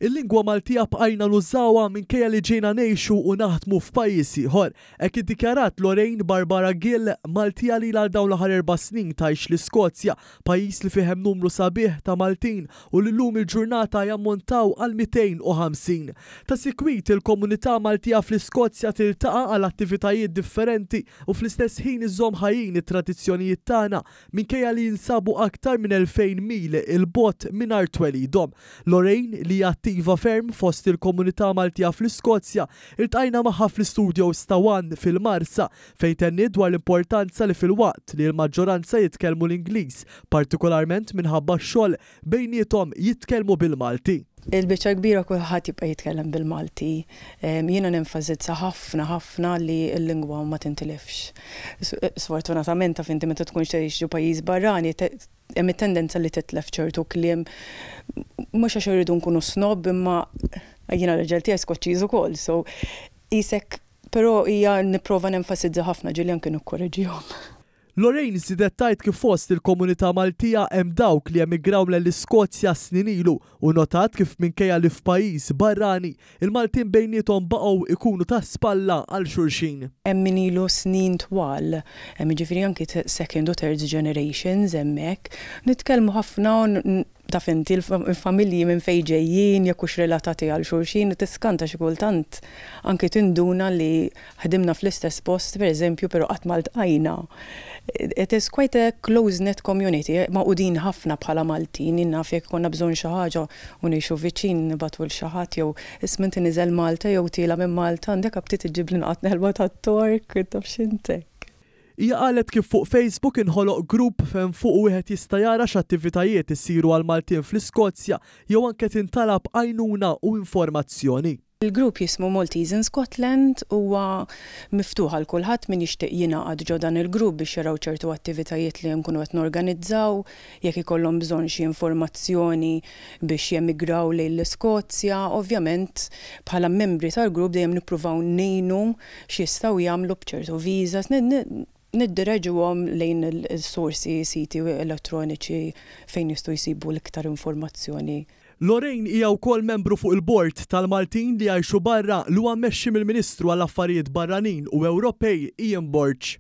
Il-lingwa Maltija bqajna nużawha minkejja li ġejna ngħixu u naħdmu f'pajjiż ieħor. Hekk iddikjarat Lorraine Barbara Gill, Maltija li għal dawn l-aħħar 4 snin tgħix l-Iskozja, pajjiż li fih hemm numru sabiħ ta' Maltin u li llum il-ġurnata jammontaw għal 250. Ta' sikwit il-komunità Maltija fl-Iskozja tiltaqa' għal attivitajiet differenti u fl-istess ħin iżomm ħajjin it-tradizzjonijiet tagħna minkejja li jinsabu aktar minn 2000 mil il-bot mingħajr twelidhom. Lorraine li attiva ferm fost il-komunità Maltija fl-Iskozja iltqajna magħha fl-istudios ta' One fil-Marsa fejn tenniet dwar l-importanza li fil-waqt li l-maġġoranza jitkellmu l-Ingliż, partikolarment minħabba x-xogħol bejniethom jitkellmu bil-Malti. Il-biċċa kbira kulħadd jibqa' jitkellem bil-Malti. Jiena nenfasizza ħafna li l-lingwa ma tintilifx. Sfortunatament taf inti meta tkun tgħix pajjiż barrani hemm it-tendenza li titlef ċertu kliem mhux għax irridu nkunu snob imma jiena l-ġel tiegħi Skoċċiż ukoll, so isek però hija nipprova nenfasizza ħafna ġieli anke nikkorreġihom. Lorraine żidet tgħid kif fost il-komunità Maltija hemm dawk li emigraw l-Iskozja snin ilu u notat kif minkejja li f'pajjiż barrani il-Maltin bejniethom baqgħu ikunu ta' spalla għal xulxin. Hemm min ilu snin twal, hemm jiġifieri anke second u third generations hemmhekk. Nitkellmu ħafna taf inti l-familji minn fejn ġejjin jekk hux relatati għal xulxin tiskanta xi kultant anke tinduna li ħdimna fl-istess post pereżempju però qatt ma ltqajna. It is quite a close-knit community, maqudin ħafna bħala Maltin, naf jekk konna bżonn xi ħaġa u ngħixu viċin nibgħatu l xi ħadd jew isminti niżel Malta jew tiela minn Malta għandek abtit iġib li nqatt nelba tat-tork taf x'intek. Hija qalet kif fuq Facebook inħoloq grupp fejn fuq wieħed jista' jara x'attivitajiet isiru għal Maltin fl-Iskozja jew anke tintalab għajnuna u informazzjoni. Il-grupp jismu Maltese in Scotland huwa miftuħ għal kulħadd min jixtieq jingħaqad ġo dan il-grupp biex jaraw ċertu attivitajiet li nkunu qed norganizzaw, jekk ikollhom bżonn xi informazzjoni biex jemigraw lejn l-Iskozja. Ovvjament bħala membri tal-grupp dejjem nippruvaw ngħinu x'jistgħu jagħmlu b'ċertu visas, niddireġuhom lejn il-sorsi siti elettroniċi fejn jistgħu jsibu l-iktar informazzjoni. Lorraine hija wkoll membru fuq il-bord tal-Maltin li jgħixu barra li huwa mmexxi mill-Ministru għall-Affarijiet Barranin u Ewropej Ian Borch.